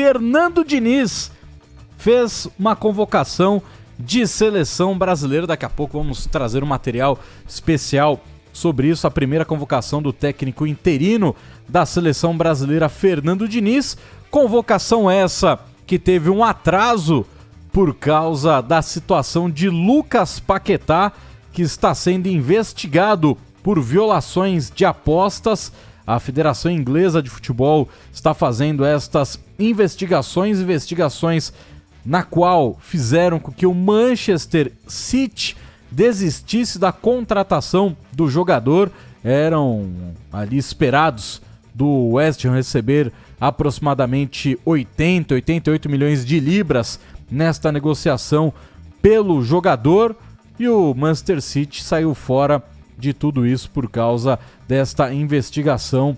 Fernando Diniz fez uma convocação de seleção brasileira. Daqui a pouco vamos trazer um material especial sobre isso. A primeira convocação do técnico interino da seleção brasileira, Fernando Diniz. Convocação essa que teve um atraso por causa da situação de Lucas Paquetá, que está sendo investigado por violações de apostas. A Federação Inglesa de Futebol está fazendo estas investigações na qual fizeram com que o Manchester City desistisse da contratação do jogador. Eram ali esperados do West Ham receber aproximadamente 88 milhões de libras nesta negociação pelo jogador, e o Manchester City saiu fora de tudo isso por causa desta investigação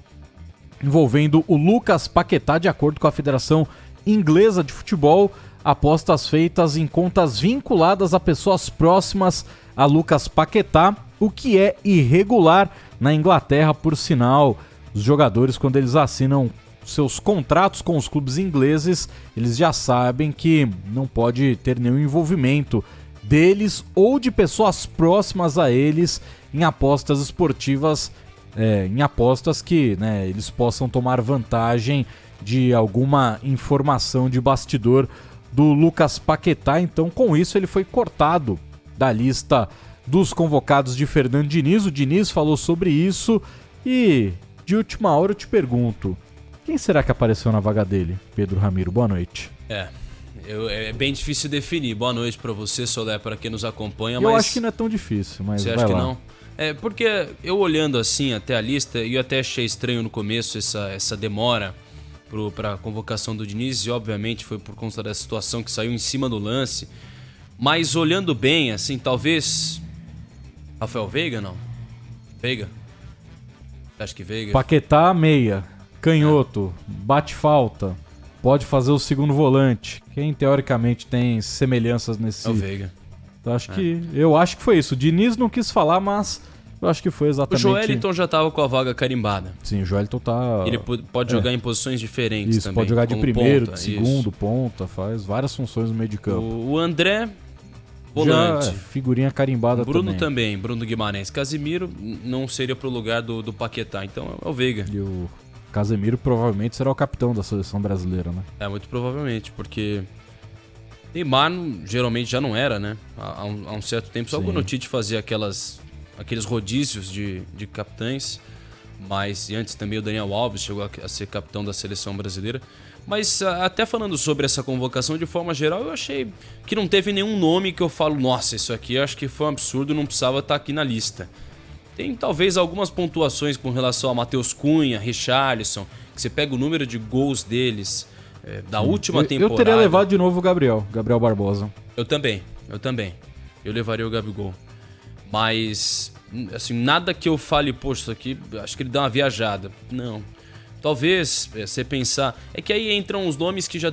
envolvendo o Lucas Paquetá. De acordo com a Federação Inglesa de Futebol, apostas feitas em contas vinculadas a pessoas próximas a Lucas Paquetá, o que é irregular na Inglaterra. Por sinal, os jogadores, quando eles assinam seus contratos com os clubes ingleses, eles já sabem que não pode ter nenhum envolvimento deles ou de pessoas próximas a eles em apostas esportivas, em apostas que, né, eles possam tomar vantagem de alguma informação de bastidor do Lucas Paquetá. Então, com isso, ele foi cortado da lista dos convocados de Fernando Diniz. O Diniz falou sobre isso e, de última hora, eu te pergunto: quem será que apareceu na vaga dele? Pedro Ramiro, boa noite. É bem difícil definir. Boa noite pra você, Solé, para quem nos acompanha. Eu acho que não é tão difícil, mas você vai acha lá. Que não? Porque eu olhando assim até a lista, eu até achei estranho no começo essa demora pra convocação do Diniz, e obviamente foi por conta da situação que saiu em cima do lance. Mas olhando bem, assim, talvez Rafael Veiga, não? Veiga? Acho que Veiga. Paquetá, meia. Canhoto, bate falta, pode fazer o segundo volante. Quem teoricamente tem semelhanças nesse... É o Veiga. Então, eu acho que foi isso. O Diniz não quis falar, mas eu acho que foi exatamente... O Joelinton já tava com a vaga carimbada. Sim, o Joelinton tá... Ele pode jogar em posições diferentes isso, também. Pode jogar de primeiro, ponta, de segundo, ponta, faz várias funções no meio de campo. O André, volante. Já, figurinha carimbada Bruno também, Bruno Guimarães. Casimiro não seria pro lugar do Paquetá, então é o Veiga. E o Casemiro provavelmente será o capitão da seleção brasileira, né? Muito provavelmente, porque Neymar geralmente já não era, né? Há um certo tempo, só quando o Tite fazia aqueles rodízios de capitães, mas e antes também o Daniel Alves chegou a ser capitão da seleção brasileira. Mas até falando sobre essa convocação de forma geral, eu achei que não teve nenhum nome que eu falo, nossa, isso aqui eu acho que foi um absurdo, não precisava estar aqui na lista. Tem talvez algumas pontuações com relação a Matheus Cunha, Richarlison, que você pega o número de gols deles da última temporada. Eu teria levado de novo o Gabriel Barbosa. Eu também. Eu levaria o Gabigol. Mas, assim, nada que eu fale, poxa, isso aqui, acho que ele dá uma viajada. Não. Talvez você pensar... É que aí entram os nomes que já...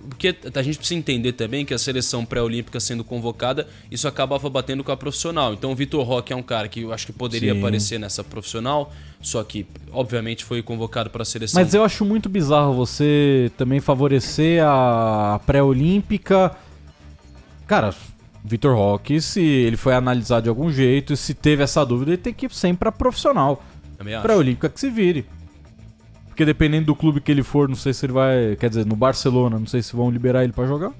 Porque a gente precisa entender também que a seleção pré-olímpica sendo convocada, isso acabava batendo com a profissional. Então o Vitor Roque é um cara que eu acho que poderia aparecer nessa profissional, só que obviamente foi convocado para a seleção. Mas eu acho muito bizarro você também favorecer a pré-olímpica. Cara, Vitor Roque, se ele foi analisado de algum jeito, e se teve essa dúvida, ele tem que ir sempre para profissional. Pré-olímpica que se vire. Porque dependendo do clube que ele for, não sei se ele vai... Quer dizer, no Barcelona, não sei se vão liberar ele pra jogar.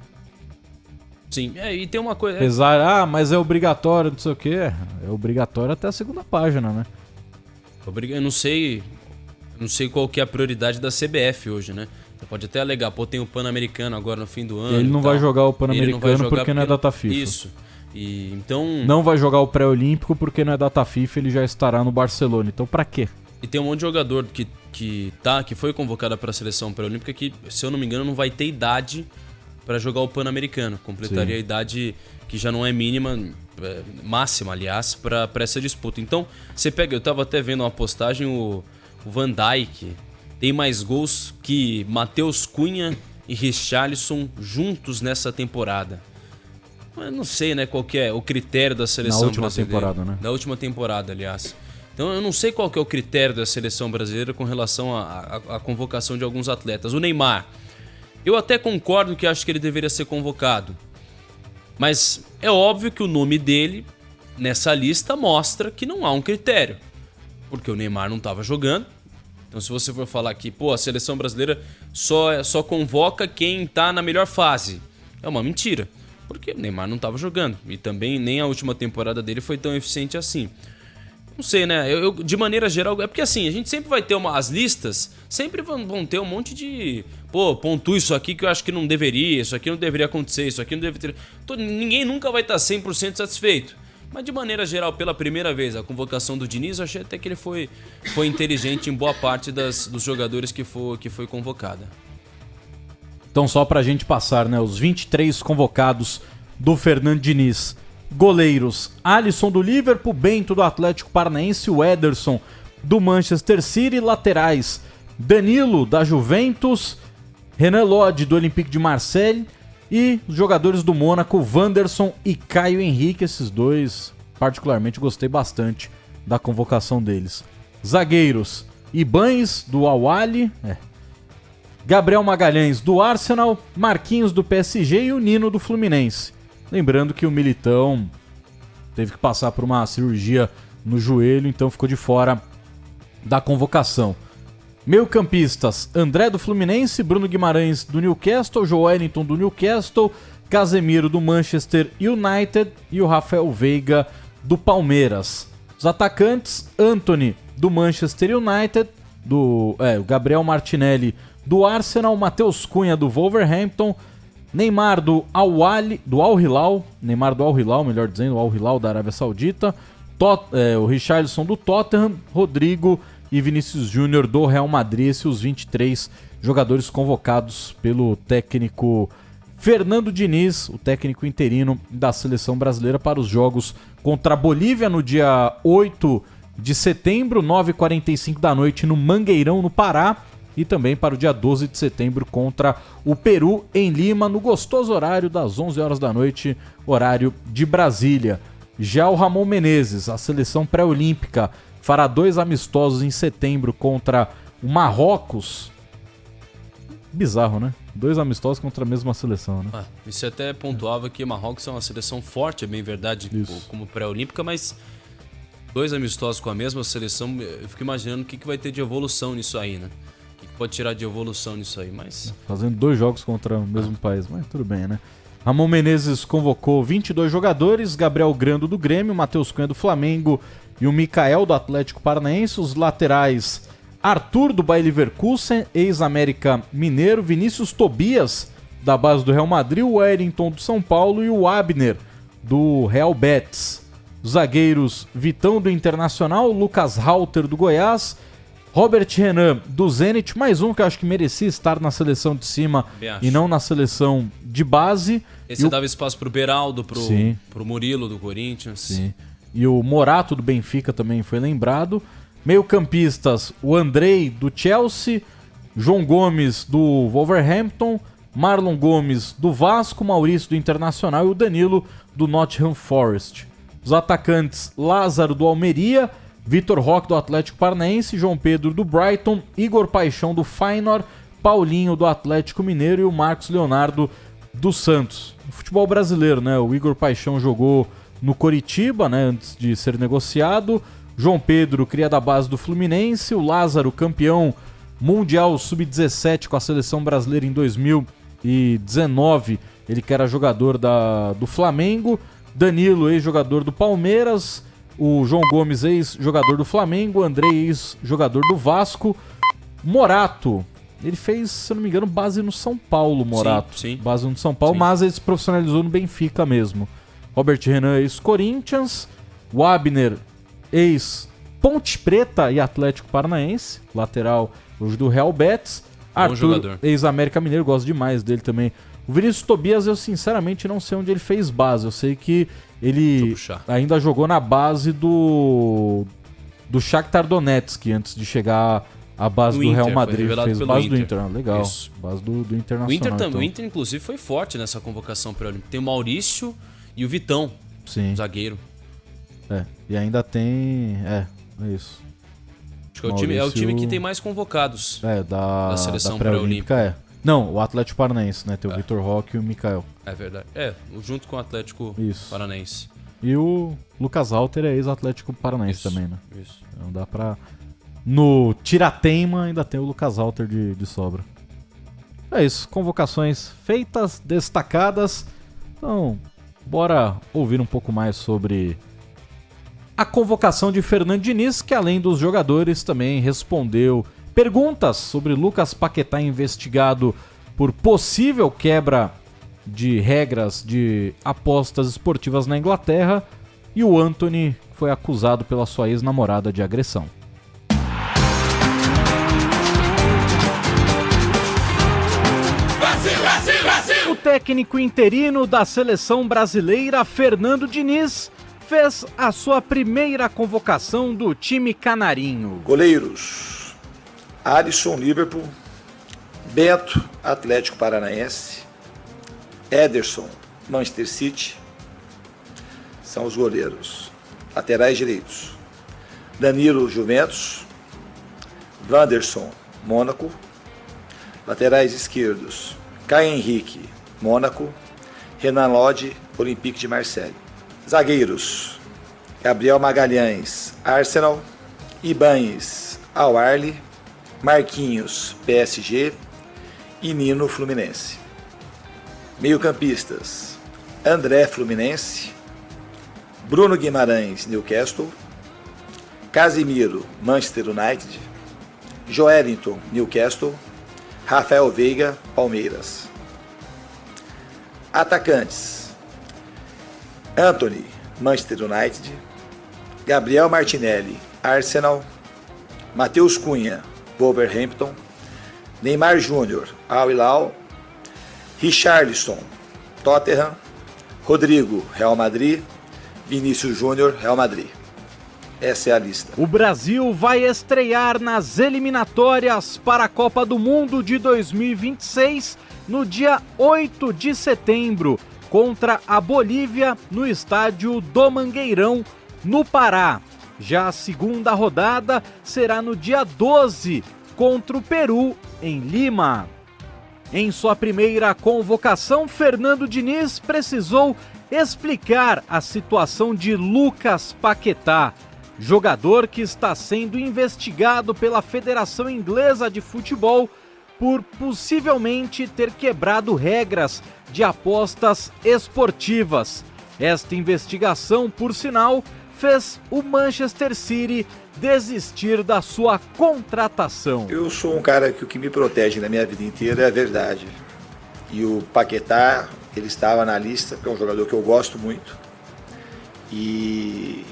Sim, e tem uma coisa... Apesar, mas é obrigatório, não sei o quê. É obrigatório até a segunda página, né? Eu não sei qual que é a prioridade da CBF hoje, né? Você pode até alegar, tem o Pan-Americano agora no fim do ano. Ele não vai jogar o Pan-Americano porque não é data FIFA. Isso. E então... Não vai jogar o pré-olímpico porque não é data FIFA, ele já estará no Barcelona. Então pra quê? E tem um monte de jogador que foi convocado para a seleção pré-olímpica que, se eu não me engano, não vai ter idade para jogar o Pan-Americano. Completaria a idade que já não é mínima, máxima, aliás, para essa disputa. Então, você pega, eu tava até vendo uma postagem, o Van Dijk tem mais gols que Matheus Cunha e Richarlison juntos nessa temporada. Eu não sei, né, qual que é o critério da seleção brasileira. Na última temporada, né? Da última temporada, aliás. Então eu não sei qual que é o critério da seleção brasileira com relação à convocação de alguns atletas. O Neymar, Eu até concordo que acho que ele deveria ser convocado. Mas é óbvio que o nome dele nessa lista mostra que não há um critério. Porque o Neymar não estava jogando. Então se você for falar que, a seleção brasileira só convoca quem tá na melhor fase, é uma mentira. Porque o Neymar não estava jogando. E também nem a última temporada dele foi tão eficiente assim. Não sei, né? Eu de maneira geral... É porque assim, a gente sempre vai ter as listas, sempre vão ter um monte de... Pontua isso aqui que eu acho que não deveria, isso aqui não deveria acontecer, isso aqui não deveria ter... Ninguém nunca vai estar 100% satisfeito. Mas de maneira geral, pela primeira vez, a convocação do Diniz, eu achei até que ele foi inteligente em boa parte dos jogadores que foi convocada. Então só pra gente passar, né? Os 23 convocados do Fernando Diniz. Goleiros: Alisson do Liverpool, Bento do Atlético Paranaense, o Ederson do Manchester City. Laterais: Danilo da Juventus, Renan Lodge do Olympique de Marseille e os jogadores do Mônaco, Wanderson e Caio Henrique. Esses dois, particularmente, gostei bastante da convocação deles. Zagueiros: Ibañez do Al-Ahly, Gabriel Magalhães do Arsenal, Marquinhos do PSG e o Nino do Fluminense. Lembrando que o Militão teve que passar por uma cirurgia no joelho, então ficou de fora da convocação. Meio-campistas: André do Fluminense, Bruno Guimarães do Newcastle, Joelinton do Newcastle, Casemiro do Manchester United e o Rafael Veiga do Palmeiras. Os atacantes: Antony do Manchester United, o Gabriel Martinelli do Arsenal, Matheus Cunha do Wolverhampton, Neymar do Al-Hilal, melhor dizendo, o Al-Hilal da Arábia Saudita, o Richarlison do Tottenham, Rodrigo e Vinícius Júnior do Real Madrid. Esses os 23 jogadores convocados pelo técnico Fernando Diniz, o técnico interino da seleção brasileira, para os jogos contra a Bolívia no dia 8 de setembro, 9h45 da noite no Mangueirão, no Pará. E também para o dia 12 de setembro contra o Peru em Lima, no gostoso horário das 11 horas da noite, horário de Brasília. Já o Ramon Menezes, a seleção pré-olímpica, fará 2 amistosos em setembro contra o Marrocos. Bizarro, né? 2 amistosos contra a mesma seleção, né? Isso até pontuava que o Marrocos é uma seleção forte, é bem verdade, como pré-olímpica, mas 2 amistosos com a mesma seleção, eu fico imaginando o que vai ter de evolução nisso aí, né? Pode tirar de evolução nisso aí, mas... Fazendo 2 jogos contra o mesmo país, mas tudo bem, né? Ramon Menezes convocou 22 jogadores: Gabriel Grando do Grêmio, Matheus Cunha do Flamengo e o Mikael do Atlético Paranaense. Os laterais: Arthur do Bayer Leverkusen, ex-América Mineiro, Vinícius Tobias da base do Real Madrid, o Wellington do São Paulo e o Abner do Real Betis. Os zagueiros: Vitão do Internacional, Lucas Halter do Goiás, Robert Renan do Zenit, mais um que eu acho que merecia estar na seleção de cima e não na seleção de base. Esse dava espaço pro Beraldo, pro Murilo do Corinthians. Sim. E o Morato do Benfica também foi lembrado. Meio-campistas: o Andrei do Chelsea, João Gomes do Wolverhampton, Marlon Gomes do Vasco, Maurício do Internacional e o Danilo do Nottingham Forest. Os atacantes: Lázaro do Almeria, Vitor Roque do Atlético Paranaense, João Pedro do Brighton, Igor Paixão do Feyenoord, Paulinho do Atlético Mineiro e o Marcos Leonardo do Santos. No futebol brasileiro, né? O Igor Paixão jogou no Coritiba, né? Antes de ser negociado. João Pedro, cria da base do Fluminense. O Lázaro, campeão mundial sub-17 com a seleção brasileira em 2019. Ele que era jogador do Flamengo. Danilo, ex-jogador do Palmeiras. O João Gomes, ex-jogador do Flamengo. Andrei, ex-jogador do Vasco. Morato, ele fez, se eu não me engano, base no São Paulo, Morato. Sim. Base no São Paulo, mas ele se profissionalizou no Benfica mesmo. Robert Renan, ex-Corinthians. O Abner, ex-Ponte Preta e Atlético Paranaense. Lateral hoje do Real Betis. Arthur, ex-América Mineiro, gosto demais dele também. O Vinícius Tobias, eu sinceramente não sei onde ele fez base. Eu sei que ele ainda jogou na base do Shakhtar Donetsk antes de chegar à base do Real Madrid. Fez base do Inter. Legal. Isso. Base do Internacional. O Inter, inclusive, foi forte nessa convocação pré-olímpica. Tem o Maurício e o Vitão, zagueiro. E ainda tem... É isso. Acho que é o time que tem mais convocados da seleção pré-olímpica. Não, o Atlético Paranaense, né? Tem o Vitor Roque e o Mikael. É verdade. Junto com o Atlético Paranaense. E o Lucas Alter é ex-Atlético Paranaense também, né? Isso. Então dá pra... No Tirateima ainda tem o Lucas Alter de sobra. É isso, convocações feitas, destacadas. Então, bora ouvir um pouco mais sobre a convocação de Fernando Diniz, que além dos jogadores também respondeu perguntas sobre Lucas Paquetá, investigado por possível quebra de regras de apostas esportivas na Inglaterra, e o Antony foi acusado pela sua ex-namorada de agressão. O técnico interino da seleção brasileira, Fernando Diniz, fez a sua primeira convocação do time canarinho. Goleiros: Alisson, Liverpool; Bento, Atlético Paranaense; Ederson, Manchester City. São os goleiros. Laterais direitos: Danilo, Juventus; Wanderson, Mônaco. Laterais esquerdos: Caio Henrique, Mônaco; Renan Lodge, Olympique de Marseille. Zagueiros: Gabriel Magalhães, Arsenal; Ibañez, Al Ahly; Marquinhos, PSG; e Nino, Fluminense. Meio-campistas: André, Fluminense; Bruno Guimarães, Newcastle; Casemiro, Manchester United; Joelinton, Newcastle; Rafael Veiga, Palmeiras. Atacantes: Antony, Manchester United; Gabriel Martinelli, Arsenal; Matheus Cunha, Wolverhampton; Neymar Júnior, Al Hilal; Richarlison, Tottenham; Rodrigo, Real Madrid; Vinícius Júnior, Real Madrid. Essa é a lista. O Brasil vai estrear nas eliminatórias para a Copa do Mundo de 2026 no dia 8 de setembro, contra a Bolívia no estádio do Mangueirão, no Pará. Já a segunda rodada será no dia 12, contra o Peru, em Lima. Em sua primeira convocação, Fernando Diniz precisou explicar a situação de Lucas Paquetá, jogador que está sendo investigado pela Federação Inglesa de Futebol por possivelmente ter quebrado regras de apostas esportivas. Esta investigação, por sinal, fez o Manchester City desistir da sua contratação. Eu sou um cara que o que me protege na minha vida inteira é a verdade. E o Paquetá, ele estava na lista, porque é um jogador que eu gosto muito. E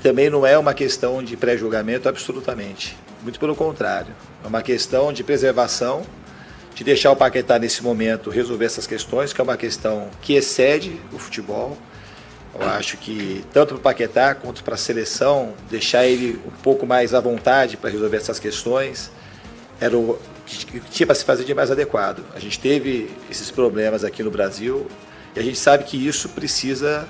também não é uma questão de pré-julgamento absolutamente. Muito pelo contrário. É uma questão de preservação, de deixar o Paquetá nesse momento resolver essas questões, que é uma questão que excede o futebol. Eu acho que tanto para o Paquetá quanto para a seleção, deixar ele um pouco mais à vontade para resolver essas questões, era o que tinha para se fazer de mais adequado. A gente teve esses problemas aqui no Brasil e a gente sabe que isso precisa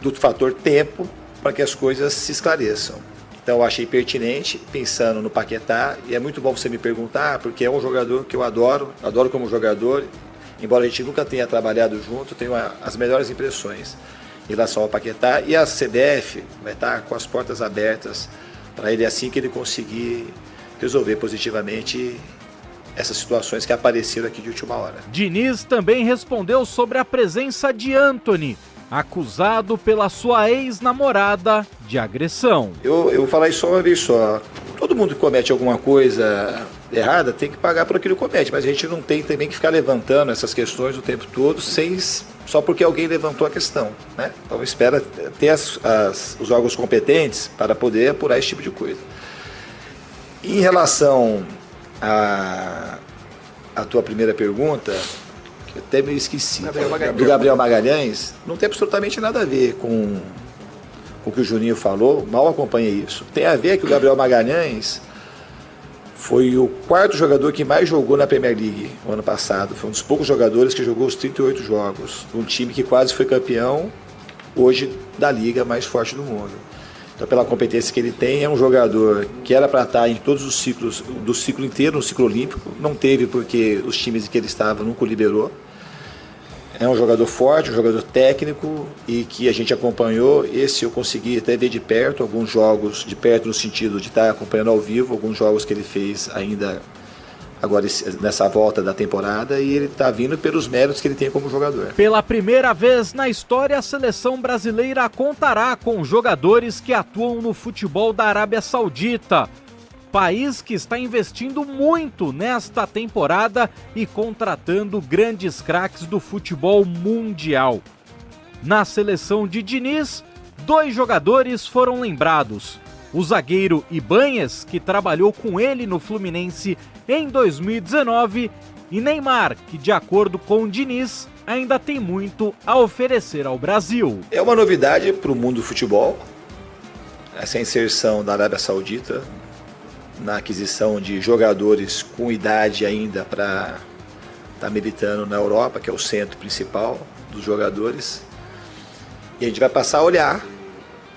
do fator tempo para que as coisas se esclareçam. Então eu achei pertinente, pensando no Paquetá, e é muito bom você me perguntar, porque é um jogador que eu adoro como jogador, embora a gente nunca tenha trabalhado junto, tenho as melhores impressões em relação ao Paquetá, e a CBF vai estar com as portas abertas para ele assim que ele conseguir resolver positivamente essas situações que apareceram aqui de última hora. Diniz também respondeu sobre a presença de Antony, acusado pela sua ex-namorada de agressão. Eu vou falar isso só uma vez só. Todo mundo que comete alguma coisa errada tem que pagar por aquilo que comete, mas a gente não tem também que ficar levantando essas questões o tempo todo só porque alguém levantou a questão, né? Então espera ter os órgãos competentes para poder apurar esse tipo de coisa. Em relação à tua primeira pergunta, que eu até me esqueci, do Gabriel Magalhães, não tem absolutamente nada a ver com o que o Juninho falou, mal acompanhei isso. Tem a ver que o Gabriel Magalhães foi o quarto jogador que mais jogou na Premier League no ano passado. Foi um dos poucos jogadores que jogou os 38 jogos, de um time que quase foi campeão, hoje da liga mais forte do mundo. Então, pela competência que ele tem, é um jogador que era para estar em todos os ciclos, do ciclo inteiro, no ciclo olímpico. Não teve porque os times em que ele estava nunca o liberou. É um jogador forte, um jogador técnico e que a gente acompanhou. Esse eu consegui até ver de perto, alguns jogos de perto no sentido de estar acompanhando ao vivo, alguns jogos que ele fez ainda agora nessa volta da temporada, e ele está vindo pelos méritos que ele tem como jogador. Pela primeira vez na história, a seleção brasileira contará com jogadores que atuam no futebol da Arábia Saudita, país que está investindo muito nesta temporada e contratando grandes craques do futebol mundial. Na seleção de Diniz, 2 jogadores foram lembrados: o zagueiro Ibáñez, que trabalhou com ele no Fluminense em 2019, e Neymar, que, de acordo com o Diniz, ainda tem muito a oferecer ao Brasil. É uma novidade para o mundo do futebol, essa inserção da Arábia Saudita na aquisição de jogadores com idade ainda para estar militando na Europa, que é o centro principal dos jogadores. E a gente vai passar a olhar,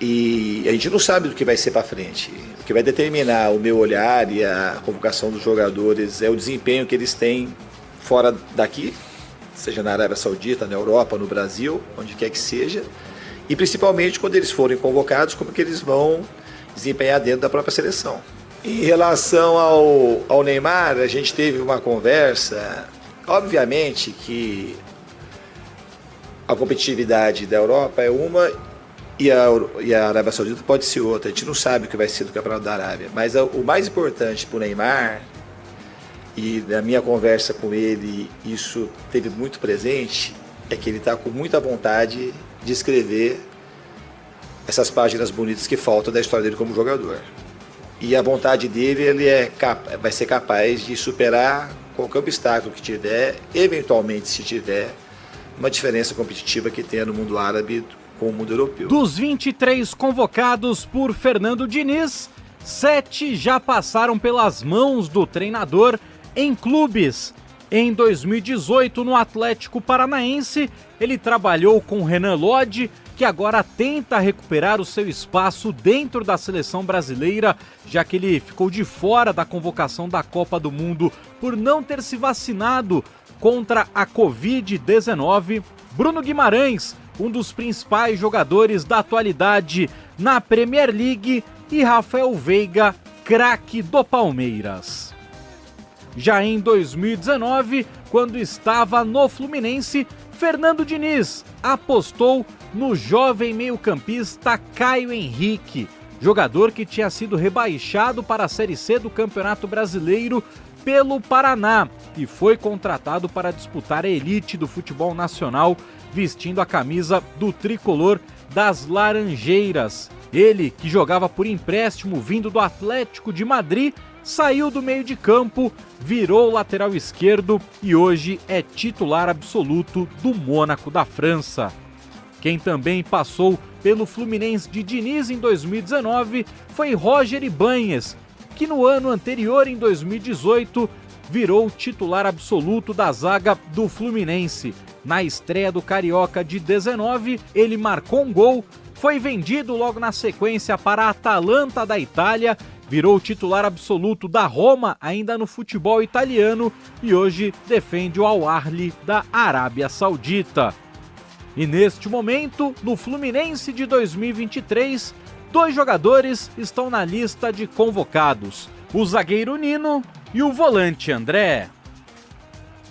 e a gente não sabe do que vai ser para frente. O que vai determinar o meu olhar e a convocação dos jogadores é o desempenho que eles têm fora daqui, seja na Arábia Saudita, na Europa, no Brasil, onde quer que seja, e principalmente quando eles forem convocados, como que eles vão desempenhar dentro da própria seleção. Em relação ao Neymar, a gente teve uma conversa, obviamente que a competitividade da Europa é uma e a Arábia Saudita pode ser outra. A gente não sabe o que vai ser do Campeonato da Arábia, mas o mais importante para o Neymar, e na minha conversa com ele isso teve muito presente, é que ele está com muita vontade de escrever essas páginas bonitas que faltam da história dele como jogador. E a vontade dele, ele vai ser capaz de superar qualquer obstáculo que tiver, eventualmente se tiver, uma diferença competitiva que tenha no mundo árabe com o mundo europeu. Dos 23 convocados por Fernando Diniz, 7 já passaram pelas mãos do treinador em clubes. Em 2018, no Atlético Paranaense, ele trabalhou com Renan Lodge, que agora tenta recuperar o seu espaço dentro da seleção brasileira, já que ele ficou de fora da convocação da Copa do Mundo por não ter se vacinado contra a Covid-19. Bruno Guimarães, um dos principais jogadores da atualidade na Premier League, e Rafael Veiga, craque do Palmeiras. Já em 2019, quando estava no Fluminense, Fernando Diniz apostou no jovem meio-campista Caio Henrique, jogador que tinha sido rebaixado para a Série C do Campeonato Brasileiro pelo Paraná e foi contratado para disputar a elite do futebol nacional, vestindo a camisa do tricolor das Laranjeiras. Ele, que jogava por empréstimo vindo do Atlético de Madrid, saiu do meio de campo, virou lateral esquerdo e hoje é titular absoluto do Mônaco da França. Quem também passou pelo Fluminense de Diniz em 2019 foi Roger Ibáñez, que no ano anterior, em 2018, virou titular absoluto da zaga do Fluminense. Na estreia do Carioca de 19, ele marcou um gol, foi vendido logo na sequência para a Atalanta da Itália, virou titular absoluto da Roma ainda no futebol italiano e hoje defende o Al-Ahly da Arábia Saudita. E neste momento, no Fluminense de 2023, 2 jogadores estão na lista de convocados: o zagueiro Nino e o volante André.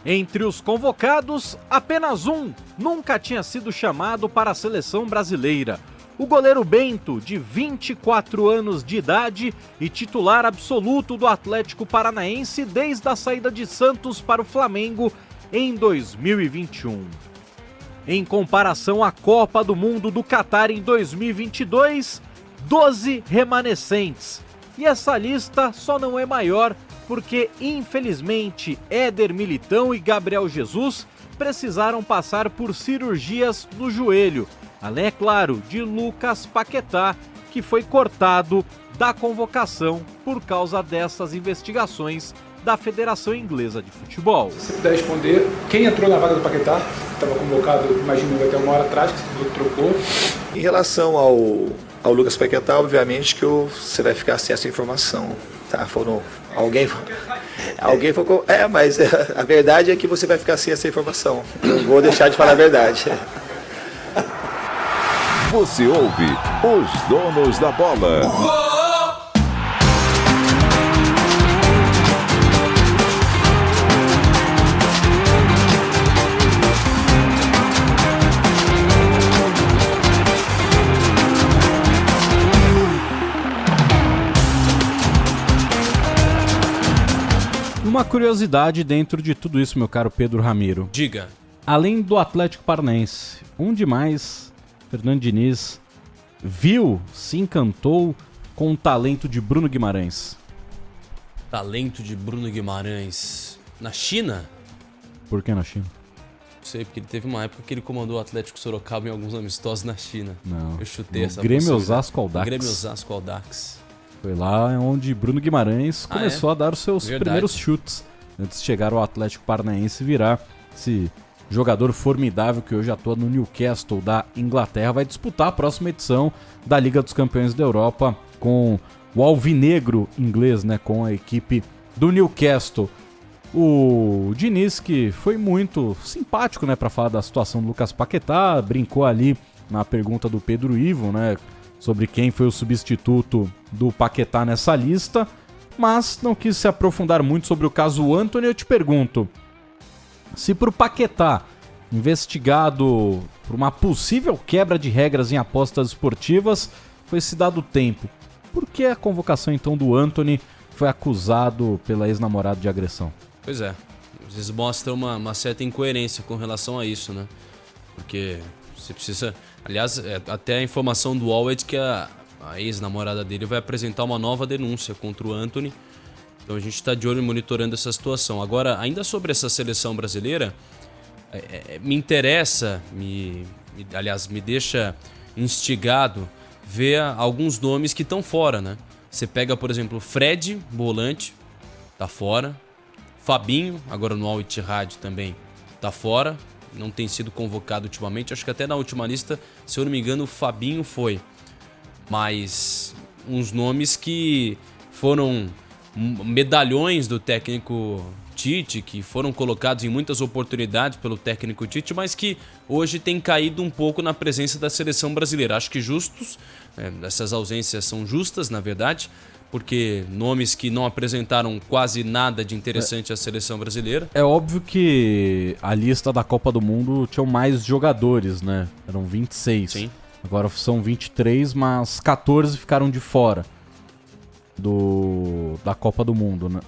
Entre os convocados, apenas um nunca tinha sido chamado para a seleção brasileira: o goleiro Bento, de 24 anos de idade e titular absoluto do Atlético Paranaense desde a saída de Santos para o Flamengo em 2021. Em comparação à Copa do Mundo do Catar em 2022, 12 remanescentes. E essa lista só não é maior porque, infelizmente, Éder Militão e Gabriel Jesus precisaram passar por cirurgias no joelho, além, é claro, de Lucas Paquetá, que foi cortado da convocação por causa dessas investigações da Federação Inglesa de Futebol. Se você puder responder, quem entrou na vaga do Paquetá? Estava convocado, imagino, até uma hora atrás, que você trocou. Em relação ao Lucas Paquetá, obviamente que você vai ficar sem essa informação. Tá? Alguém foi. Mas a verdade é que você vai ficar sem essa informação. Não vou deixar de falar a verdade. Você ouve os donos da bola. Uma curiosidade dentro de tudo isso, meu caro Pedro Ramiro. Diga. Além do Atlético Paranaense, onde mais Fernando Diniz se encantou com o talento de Bruno Guimarães? Talento de Bruno Guimarães. Na China? Por que na China? Não sei, porque ele teve uma época que ele comandou o Atlético Sorocaba em alguns amistosos na China. Não. Eu chutei essa Grêmio Osasco Audax. Grêmio Osasco Audax. Foi lá onde Bruno Guimarães começou a dar os seus primeiros chutes, antes de chegar ao Atlético Paranaense e virar esse jogador formidável que hoje atua no Newcastle da Inglaterra. Vai disputar a próxima edição da Liga dos Campeões da Europa com o alvinegro inglês, né, com a equipe do Newcastle. O Diniz, que foi muito simpático, né, para falar da situação do Lucas Paquetá, brincou ali na pergunta do Pedro Ivo, né, sobre quem foi o substituto do Paquetá nessa lista, mas não quis se aprofundar muito sobre o caso Antony. Eu te pergunto, se pro Paquetá, investigado por uma possível quebra de regras em apostas esportivas, foi se dado tempo, por que a convocação então do Antony foi acusado pela ex-namorada de agressão? Pois é, às vezes mostra uma certa incoerência com relação a isso, né? Porque você precisa... Aliás, até a informação do UOL é de que a ex-namorada dele vai apresentar uma nova denúncia contra o Antony. Então a gente está de olho e monitorando essa situação. Agora, ainda sobre essa seleção brasileira, me interessa, aliás, me deixa instigado ver alguns nomes que estão fora, né? Você pega, por exemplo, Fred, volante, tá fora. Fabinho, agora no Al Ittihad também, tá fora. Não tem sido convocado ultimamente. Acho que até na última lista, se eu não me engano, o Fabinho foi. Mas uns nomes que foram medalhões do técnico Tite, que foram colocados em muitas oportunidades pelo técnico Tite, mas que hoje tem caído um pouco na presença da seleção brasileira. Acho que justos, essas ausências são justas, na verdade, porque nomes que não apresentaram quase nada de interessante à seleção brasileira. É óbvio que a lista da Copa do Mundo tinha mais jogadores, né? Eram 26. Sim. Agora são 23, mas 14 ficaram de fora da Copa do Mundo, né?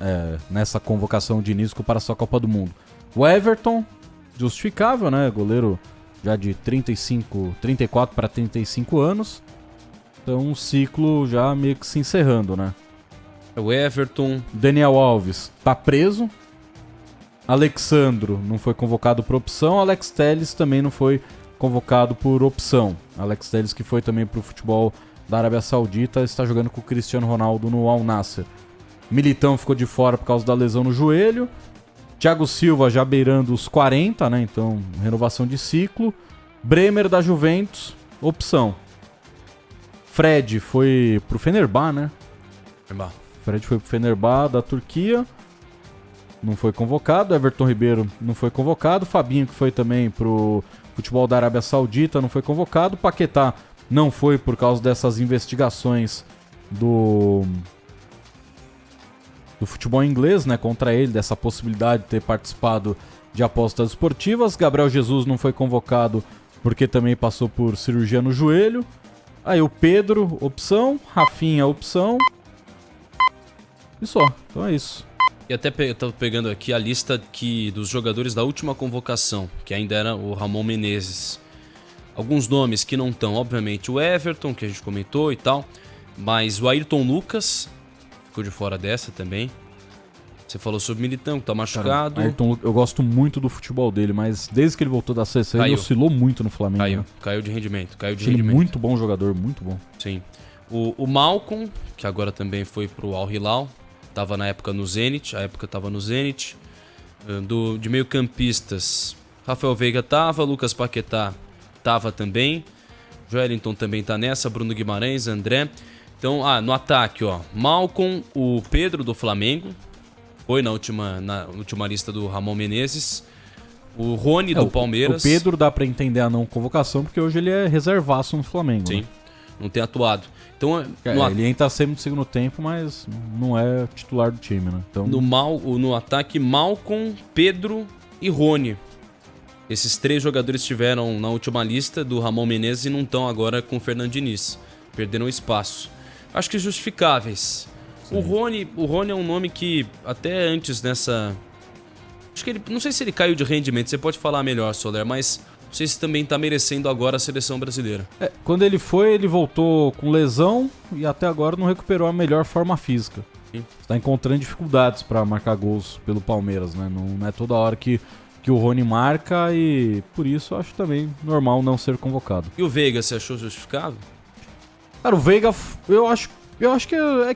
Nessa convocação de início para a Copa do Mundo. O Everton, justificável, né? Goleiro já de 34 para 35 anos. Então um ciclo já meio que se encerrando, né? O Everton. Daniel Alves tá preso. Alexandro não foi convocado por opção. Alex Telles também não foi convocado por opção. Alex Telles, que foi também pro futebol da Arábia Saudita, está jogando com o Cristiano Ronaldo no Al Nassr. Militão ficou de fora por causa da lesão no joelho. Thiago Silva já beirando os 40, né? Então, renovação de ciclo. Bremer da Juventus, opção. Fred foi pro Fenerbahçe, né? Fred foi pro Fenerbahçe da Turquia. Não foi convocado. Everton Ribeiro não foi convocado. Fabinho, que foi também pro futebol da Arábia Saudita, não foi convocado. Paquetá não foi por causa dessas investigações do futebol inglês, né, contra ele, dessa possibilidade de ter participado de apostas esportivas. Gabriel Jesus não foi convocado porque também passou por cirurgia no joelho. Aí o Pedro, opção. Rafinha, opção. E só. Então é isso. E até estava pegando aqui a lista dos jogadores da última convocação, que ainda era o Ramon Menezes. Alguns nomes que não estão, obviamente, o Everton, que a gente comentou e tal, mas o Ayrton Lucas ficou de fora dessa também. Você falou sobre o Militão, que tá machucado. Cara, Ayrton, eu gosto muito do futebol dele, mas desde que ele voltou da seleção, ele oscilou muito no Flamengo. Caiu de rendimento. Muito bom jogador, muito bom. Sim. O Malcom, que agora também foi pro Al Hilal, tava na época no Zenit, de meio campistas, Rafael Veiga tava, Lucas Paquetá tava também. Joelinton também tá nessa, Bruno Guimarães, André. Então, no ataque, ó, Malcom, o Pedro do Flamengo, foi na última lista do Ramon Menezes, o Rony do Palmeiras. O Pedro dá pra entender a não convocação, porque hoje ele é reservaço no Flamengo. Sim, né? Não tem atuado. Então, ele entra sempre no segundo tempo, mas não é titular do time, né? Então... No ataque, Malcom, Pedro e Rony. Esses 3 jogadores estiveram na última lista do Ramon Menezes e não estão agora com o Fernando Diniz. Perderam espaço. Acho que justificáveis. O Rony é um nome que até antes nessa... Acho que ele... Não sei se ele caiu de rendimento, você pode falar melhor, Soler, mas não sei se também está merecendo agora a seleção brasileira. Quando ele foi, ele voltou com lesão e até agora não recuperou a melhor forma física. Está encontrando dificuldades para marcar gols pelo Palmeiras, né? Não é toda hora que o Rony marca e por isso eu acho também normal não ser convocado. E o Veiga, você achou justificável? Cara, o Veiga, eu acho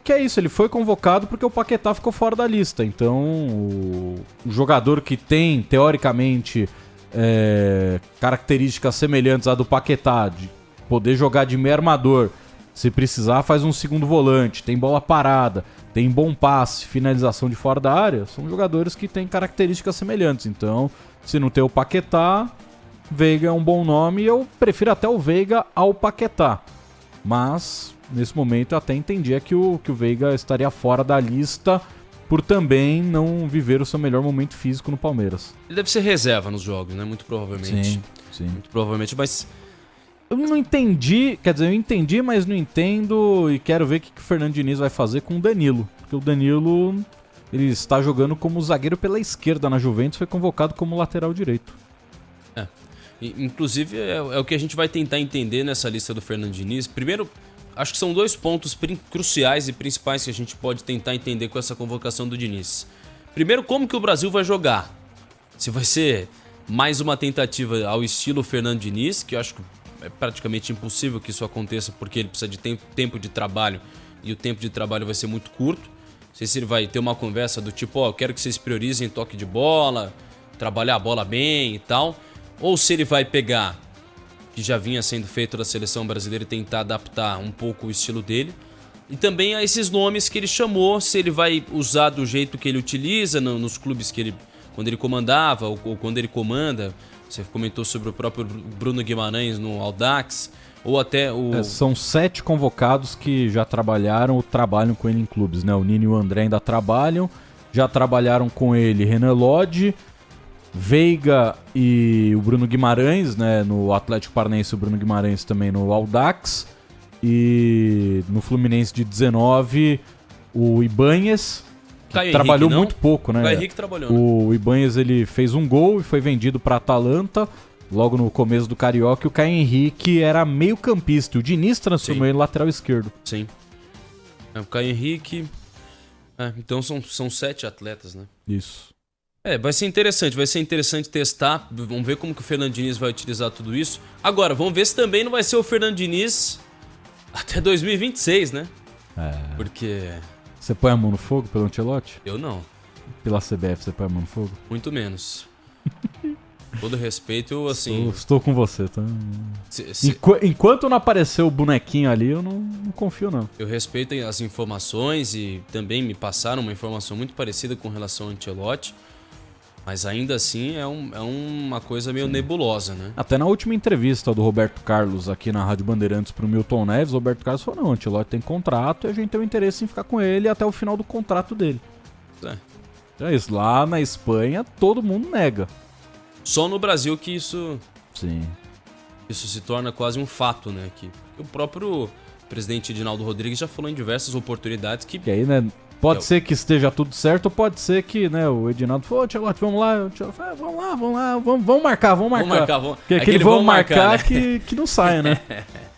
que é isso. Ele foi convocado porque o Paquetá ficou fora da lista. Então, o jogador que tem, teoricamente, características semelhantes à do Paquetá, de poder jogar de meio armador, se precisar, faz um segundo volante, tem bola parada, tem bom passe, finalização de fora da área, são jogadores que têm características semelhantes. Então, se não tem o Paquetá, Veiga é um bom nome e eu prefiro até o Veiga ao Paquetá. Mas, nesse momento, eu até entendia que o Veiga estaria fora da lista por também não viver o seu melhor momento físico no Palmeiras. Ele deve ser reserva nos jogos, né? Muito provavelmente. Sim. Muito provavelmente, mas... Eu não entendi, quer dizer, eu entendi, mas não entendo e quero ver o que o Fernando Diniz vai fazer com o Danilo. Porque o Danilo, ele está jogando como zagueiro pela esquerda na Juventus, foi convocado como lateral direito. Inclusive, é o que a gente vai tentar entender nessa lista do Fernando Diniz. Primeiro, acho que são 2 pontos cruciais e principais que a gente pode tentar entender com essa convocação do Diniz. Primeiro, como que o Brasil vai jogar? Se vai ser mais uma tentativa ao estilo Fernando Diniz, que eu acho que é praticamente impossível que isso aconteça, porque ele precisa de tempo de trabalho e o tempo de trabalho vai ser muito curto. Não sei se ele vai ter uma conversa do tipo, eu quero que vocês priorizem toque de bola, trabalhar a bola bem e tal. Ou se ele vai pegar, que já vinha sendo feito da seleção brasileira, e tentar adaptar um pouco o estilo dele. E também a esses nomes que ele chamou, se ele vai usar do jeito que ele utiliza nos clubes que ele, quando ele comandava ou quando ele comanda. Você comentou sobre o próprio Bruno Guimarães no Audax, ou até o... São 7 convocados que já trabalharam ou trabalham com ele em clubes, né? O Nini e o André ainda trabalham, já trabalharam com ele Renan Lodge, Veiga e o Bruno Guimarães, né? No Atlético Paranaense, o Bruno Guimarães também no Audax, e no Fluminense de 19, o Ibanez, que trabalhou muito pouco, né? O Caio Henrique trabalhou, né? O Ibanez, ele fez um gol e foi vendido para Atalanta logo no começo do Carioca, e o Caio Henrique era meio campista, o Diniz transformou ele em lateral esquerdo. Sim. O Caio Henrique... então são 7 atletas, né? Isso. Vai ser interessante testar, vamos ver como que o Fernando Diniz vai utilizar tudo isso. Agora, vamos ver se também não vai ser o Fernando Diniz até 2026, né? Porque... Você põe a mão no fogo pelo Ancelotti? Eu não. Pela CBF você põe a mão no fogo? Muito menos. Todo respeito, assim... Estou com você, tá? Enquanto não aparecer o bonequinho ali, eu não confio, não. Eu respeito as informações e também me passaram uma informação muito parecida com relação ao Ancelotti, mas ainda assim é uma coisa meio nebulosa, né? Até na última entrevista do Roberto Carlos aqui na Rádio Bandeirantes pro Milton Neves, o Roberto Carlos falou, não, o Ancelotti tem contrato e a gente tem o interesse em ficar com ele até o final do contrato dele. É isso, lá na Espanha todo mundo nega. Só no Brasil que isso se torna quase um fato, né? Que o próprio presidente Edinaldo Rodrigues já falou em diversas oportunidades que aí, né? Pode ser que esteja tudo certo, ou pode ser que, né, o Edinaldo falou, Ancelotti, vamos lá. O falou, vamos marcar. Porque aquele vamos marcar, né? que não saia, né?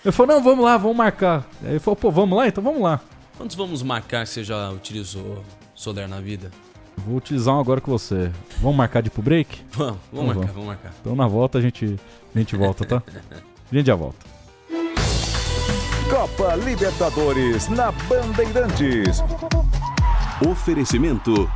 Ele falou, não, vamos lá, vamos marcar. Aí ele falou, vamos lá? Então vamos lá. Quantos vamos marcar que você já utilizou, Soler, na vida? Vou utilizar um agora com você. Vamos marcar de ir pro break? Vamos marcar. Então na volta a gente volta, tá? A gente já volta. Copa Libertadores na Bandeirantes. Oferecimento